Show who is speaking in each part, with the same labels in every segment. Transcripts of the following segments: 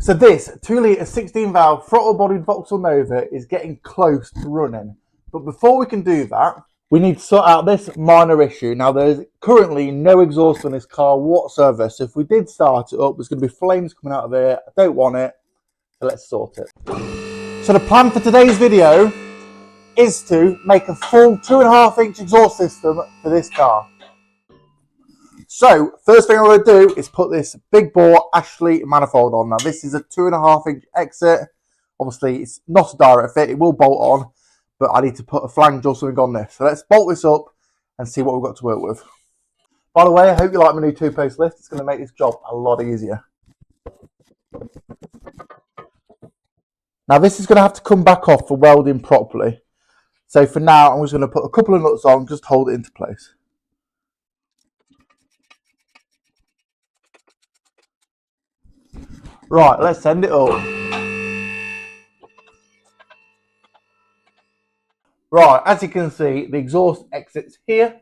Speaker 1: So this 2 litre 16 valve throttle bodied Vauxhall Nova is getting close to running. But before we can do that, we need to sort out this minor issue. Now there's currently no exhaust on this car whatsoever. So if we did start it up, there's going to be flames coming out of here. I don't want it. So let's sort it. So the plan for today's video is to make a full 2.5-inch exhaust system for this car. So first thing I'm going to do is put this big bore Ashley manifold on. Now this is a 2.5-inch exit. Obviously it's not a direct fit, it will bolt on, but I need to put a flange or something on this. So let's bolt this up and see what we've got to work with. By the way, I hope you like my new 2-post lift. It's going to make this job a lot easier. Now this is going to have to come back off for welding properly. So for now I'm just going to put a couple of nuts on, just hold it into place. Right, let's send it up. Right, as you can see, the exhaust exits here.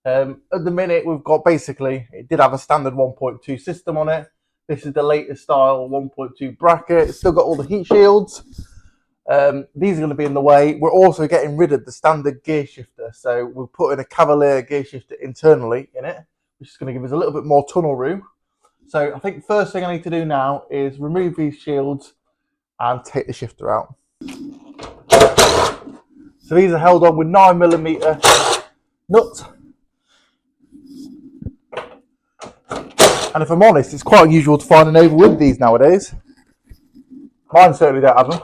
Speaker 1: At the minute, we've got basically, it did have a standard 1.2 system on it. This is the latest style 1.2 bracket. It's still got all the heat shields. These are going to be in the way. We're also getting rid of the standard gear shifter. So we're putting a Cavalier gear shifter internally in it, which is going to give us a little bit more tunnel room. So I think the first thing I need to do now is remove these shields and take the shifter out. So these are held on with 9mm nuts. And if I'm honest, it's quite unusual to find a Nova with these nowadays. Mine certainly don't have them.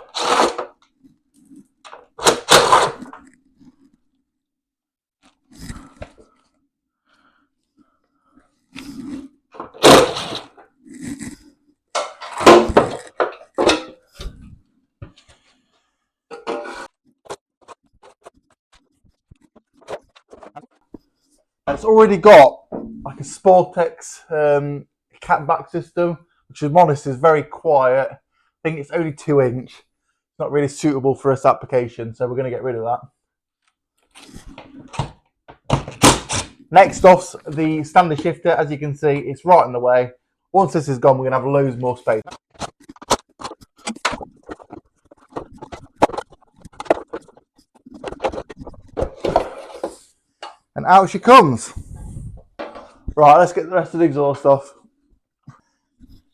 Speaker 1: It's already got like a Sportex cat back system, which if I'm honest is very quiet. I think it's only 2-inch. It's not really suitable for this application, so we're going to get rid of that. Next off's the standard shifter. As you can see, it's right in the way. Once this is gone, we're going to have loads more space. And out she comes. Right, let's get the rest of the exhaust off.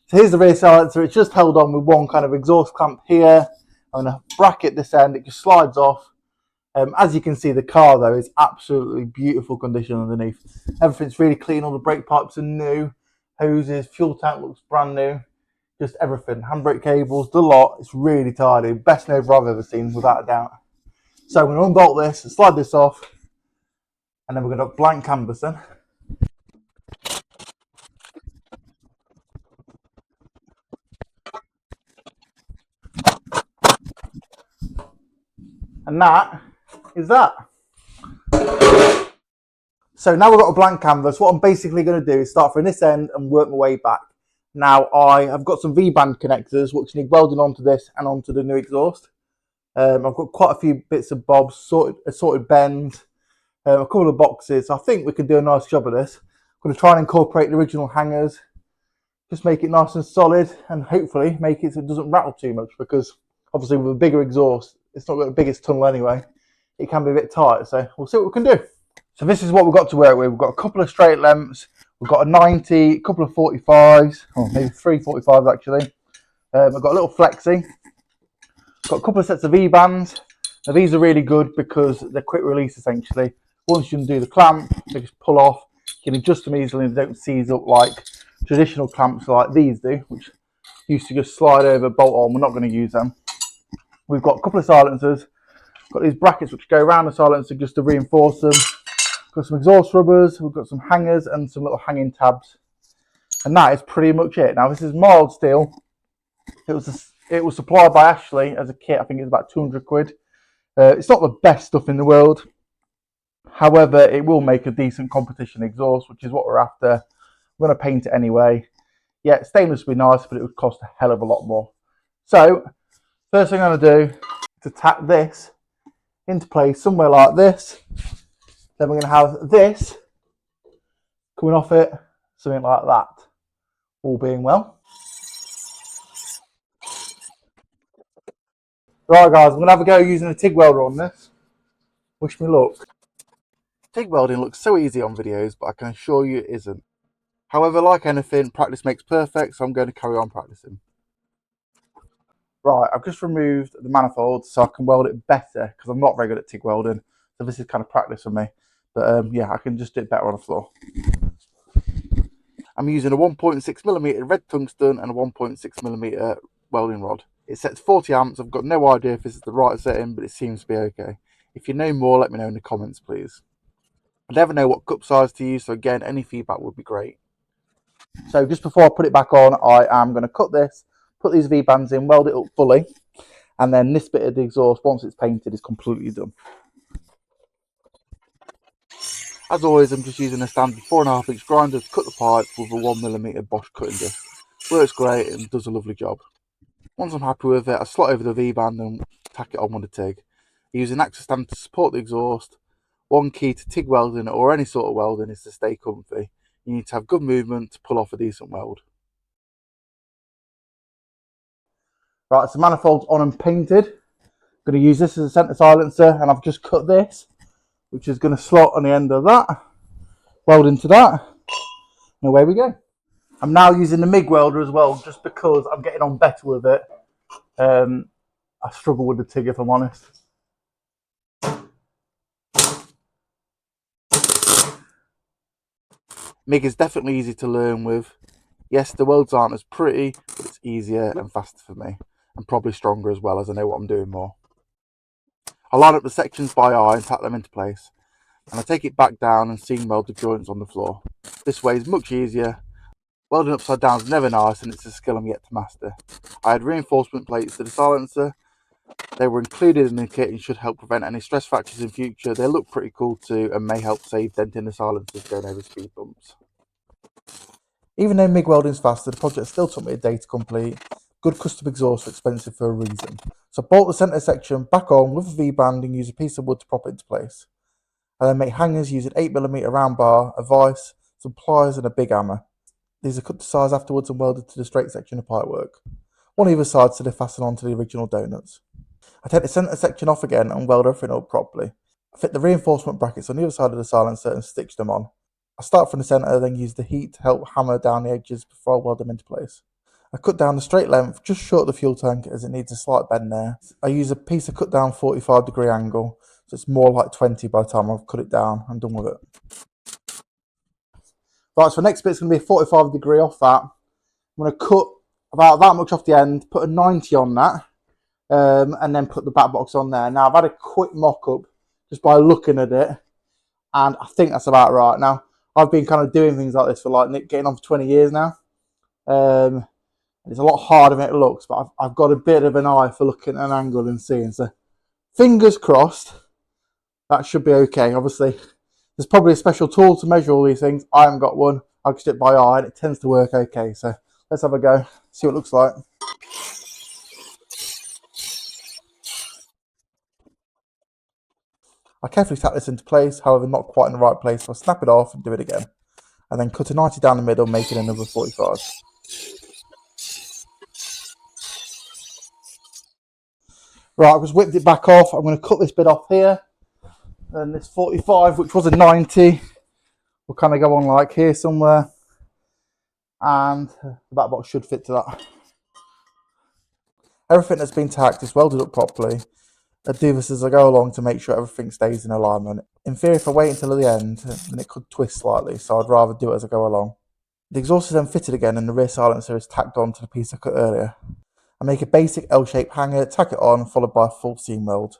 Speaker 1: So here's the rear silencer. It's just held on with one kind of exhaust clamp here. I'm going to bracket this end. It just slides off. As you can see, the car though is absolutely beautiful condition underneath. Everything's really clean. All the brake pipes are new. Hoses, fuel tank looks brand new. Just everything. Handbrake cables, the lot. It's really tidy. Best Nova I've ever seen, without a doubt. So I'm going to unbolt this and slide this off. And then we're going to blank canvas then. And that is that. So now we've got a blank canvas. What I'm basically going to do is start from this end and work my way back. Now I have got some V-band connectors which need welding onto this and onto the new exhaust. I've got quite a few bits of bobs, sorted bends, a couple of boxes. I think we can do a nice job of this. I'm going to try and incorporate the original hangers, just make it nice and solid, and hopefully make it so it doesn't rattle too much, because obviously with a bigger exhaust, it's not got the biggest tunnel anyway. It can be a bit tight, so we'll see what we can do. So this is what we've got to work with. We've got a couple of straight lengths, we've got a 90, a couple of 45s, or maybe 3 45s actually. I've got a little flexi, got a couple of sets of V-bands. Now these are really good because they're quick release essentially. Once you undo the clamp, they just pull off. You can adjust them easily and they don't seize up like traditional clamps like these do, which used to just slide over, bolt on. We're not going to use them. We've got a couple of silencers, got these brackets which go around the silencer just to reinforce them. Got some exhaust rubbers, we've got some hangers and some little hanging tabs. And that is pretty much it. Now this is mild steel. It was supplied by Ashley as a kit. I think it's about 200 quid. It's not the best stuff in the world. However, it will make a decent competition exhaust, which is what we're after. We're going to paint it anyway. Yeah, stainless would be nice, but it would cost a hell of a lot more. So, first thing I'm going to do is tack this into place somewhere like this. Then we're going to have this coming off it, something like that, all being well. Right guys, I'm going to have a go using a TIG welder on this. Wish me luck. TIG welding looks so easy on videos, but I can assure you it isn't. However, like anything, practice makes perfect, so I'm going to carry on practicing. Right, I've just removed the manifold so I can weld it better, because I'm not very good at TIG welding, so this is kind of practice for me. But yeah, I can just do it better on the floor. I'm using a 1.6mm red tungsten and a 1.6mm welding rod. It sets 40 amps. I've got no idea if this is the right setting, but it seems to be okay. If you know more, let me know in the comments, please. I never know what cup size to use, so again, any feedback would be great. So just before I put it back on, I am going to cut this, put these V-bands in, weld it up fully, and then this bit of the exhaust, once it's painted, is completely done. As always, I'm just using a standard 4.5-inch grinder to cut the pipe with a 1mm Bosch cutting disc. Works great and does a lovely job. Once I'm happy with it, I slot over the V-band and tack it on with a TIG. I use an access stand to support the exhaust. One key to TIG welding or any sort of welding is to stay comfy. You need to have good movement to pull off a decent weld. Right, so manifold's on and painted. I'm going to use this as a centre silencer, and I've just cut this, which is going to slot on the end of that, weld into that, and away we go. I'm now using the MIG welder as well, just because I'm getting on better with it. I struggle with the TIG, if I'm honest. MIG is definitely easy to learn with. Yes, the welds aren't as pretty, but it's easier and faster for me, and probably stronger as well, as I know what I'm doing more. I line up the sections by eye and tack them into place, and I take it back down and seam weld the joints on the floor. This way is much easier. Welding upside down is never nice, and it's a skill I'm yet to master. I had reinforcement plates to the silencer. They were included in the kit and should help prevent any stress fractures in future. They look pretty cool too and may help save denting the silencers going over speed bumps. Even though MIG welding is faster, the project still took me a day to complete. Good custom exhausts are expensive for a reason. So I bolt the centre section back on with a V-band and use a piece of wood to prop it into place. I then make hangers using 8mm round bar, a vise, some pliers and a big hammer. These are cut to size afterwards and welded to the straight section of pipework. One either side so they fasten onto the original donuts. I take the centre section off again and weld everything up properly. I fit the reinforcement brackets on the other side of the silencer and stitch them on. I start from the centre, then use the heat to help hammer down the edges before I weld them into place. I cut down the straight length just short of the fuel tank as it needs a slight bend there. I use a piece of cut down 45-degree angle, so it's more like 20 by the time I've cut it down and done with it. Right, so the next bit's going to be a 45-degree off that. I'm going to cut about that much off the end, put a 90 on that, and then put the back box on there. Now I've had a quick mock-up just by looking at it, and I think that's about right. Now I've been kind of doing things like this for like getting on for 20 years now. It's a lot harder than it looks, but I've got a bit of an eye for looking at an angle and seeing. So fingers crossed, that should be okay. Obviously, there's probably a special tool to measure all these things. I haven't got one. I just do it by eye, and it tends to work okay. So let's have a go, see what it looks like. I carefully tap this into place, however not quite in the right place, so I snap it off and do it again. And then cut a 90 down the middle, making another 45. Right, I've just whipped it back off. I'm going to cut this bit off here. And this 45, which was a 90, will kind of go on like here somewhere. And the back box should fit to that. Everything that's been tacked is welded up properly. I do this as I go along to make sure everything stays in alignment. In theory, if I wait until the end, then it could twist slightly, so I'd rather do it as I go along. The exhaust is then fitted again and the rear silencer is tacked on to the piece I cut earlier. I make a basic L-shaped hanger, tack it on, followed by a full seam weld.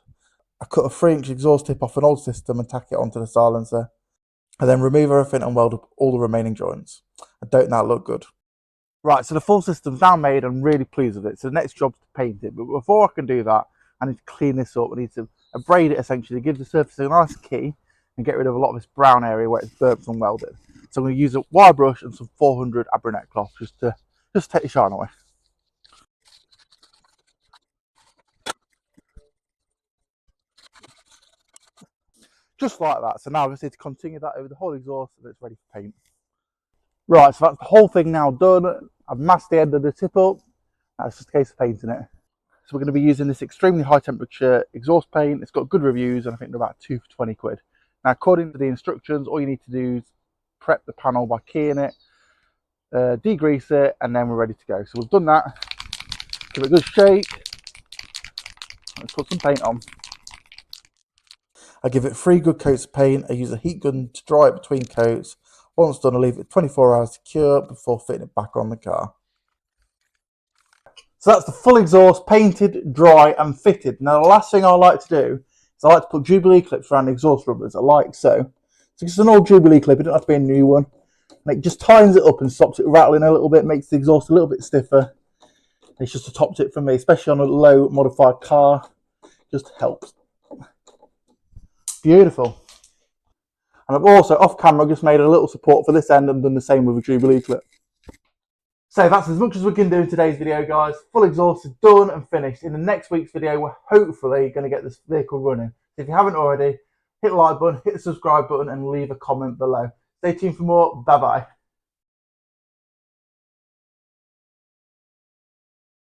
Speaker 1: I cut a 3-inch exhaust tip off an old system and tack it onto the silencer. I then remove everything and weld up all the remaining joints. I don't now look good. Right, so the full system's now made. I'm really pleased with it. So the next job's to paint it. But before I can do that, I need to clean this up. I need to abrade it essentially, give the surface a nice key and get rid of a lot of this brown area where it's burnt and welded. So I'm going to use a wire brush and some 400 abranet cloth just to take the shine away. Just like that. So now I just need to continue that over the whole exhaust and it's ready for paint. Right, so that's the whole thing now done. I've masked the end of the tip up. Now it's just a case of painting it. So we're going to be using this extremely high temperature exhaust paint. It's got good reviews, and I think they're about 2 for 20 quid. Now, according to the instructions, all you need to do is prep the panel by keying it, degrease it, and then we're ready to go. So we've done that. Give it a good shake. Let's put some paint on. I give it 3 good coats of paint. I use a heat gun to dry it between coats. Once done, I leave it 24 hours to cure before fitting it back on the car. So that's the full exhaust painted, dry and fitted. Now the last thing I like to do is I like to put Jubilee clips around the exhaust rubbers, like so. So it's an old Jubilee clip, it doesn't have to be a new one. And it just tightens it up and stops it rattling a little bit, makes the exhaust a little bit stiffer. It's just a top tip for me, especially on a low modified car. Just helps. Beautiful. And I've also, off camera, just made a little support for this end and done the same with a Jubilee clip. So that's as much as we can do in today's video, guys. Full exhaust is done and finished. In the next week's video, we're hopefully going to get this vehicle running. So if you haven't already, hit the like button, hit the subscribe button and leave a comment below. Stay tuned for more. Bye-bye.